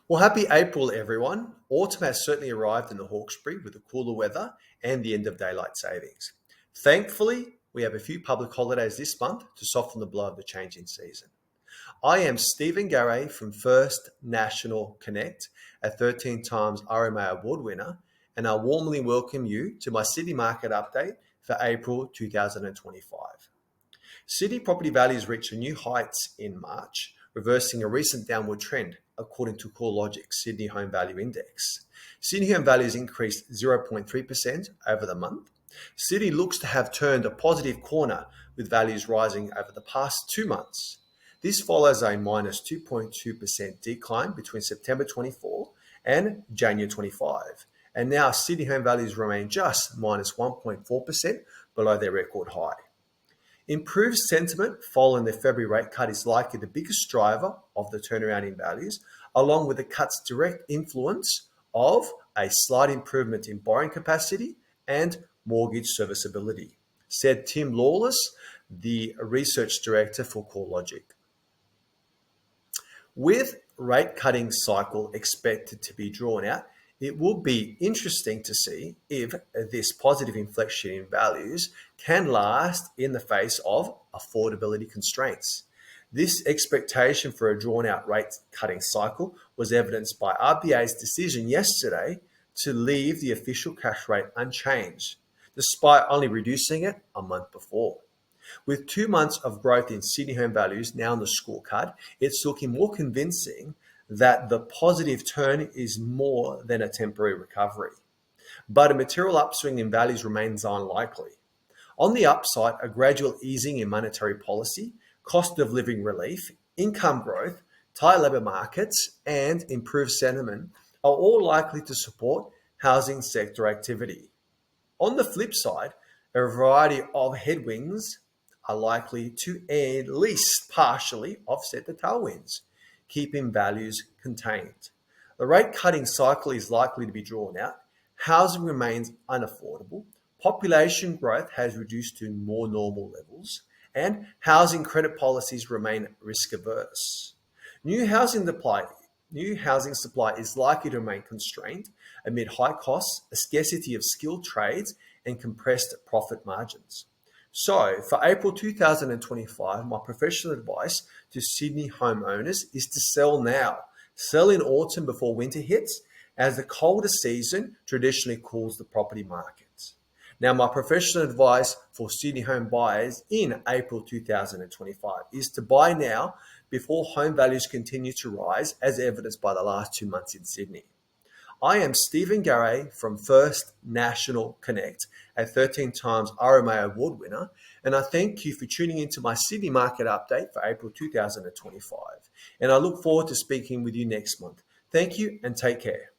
Well, happy April, everyone. Autumn has certainly arrived in the Hawkesbury with the cooler weather and the end of daylight savings. Thankfully, we have a few public holidays this month to soften the blow of the changing season. I am Stephen Garay from First National Connect, a 13 times RMA award winner, and I warmly welcome you to my City Market update for April 2025. City property values reached new heights in March, reversing a recent downward trend, according to CoreLogic's Sydney Home Value Index. Sydney home values increased 0.3% over the month. Sydney looks to have turned a positive corner, with values rising over the past 2 months. This follows a minus 2.2% decline between September 24 and January 25. And now Sydney home values remain just minus 1.4% below their record high. Improved sentiment following the February rate cut is likely the biggest driver of the turnaround in values, along with the cut's direct influence of a slight improvement in borrowing capacity and mortgage serviceability, said Tim Lawless, the research director for CoreLogic. With rate cutting cycle expected to be drawn out, it will be interesting to see if this positive inflection in values can last in the face of affordability constraints. This expectation for a drawn-out rate cutting cycle was evidenced by RBA's decision yesterday to leave the official cash rate unchanged, despite only reducing it a month before. With 2 months of growth in Sydney home values now on the scorecard, it's looking more convincing that the positive turn is more than a temporary recovery. But a material upswing in values remains unlikely. On the upside, a gradual easing in monetary policy, cost of living relief, income growth, tight labour markets, and improved sentiment are all likely to support housing sector activity. On the flip side, a variety of headwinds are likely to at least partially offset the tailwinds, keeping values contained. The rate cutting cycle is likely to be drawn out. Housing remains unaffordable. Population growth has reduced to more normal levels, and housing credit policies remain risk averse. New housing supply is likely to remain constrained amid high costs, a scarcity of skilled trades, and compressed profit margins. So, for April 2025, my professional advice to Sydney homeowners is to sell now. Sell in autumn before winter hits, as the colder season traditionally cools the property markets. Now, my professional advice for Sydney home buyers in April 2025 is to buy now before home values continue to rise, as evidenced by the last 2 months in Sydney. I am Stephen Garay from First National Connect, a 13 times RMA award winner, and I thank you for tuning into my Sydney Market update for April 2025. And I look forward to speaking with you next month. Thank you and take care.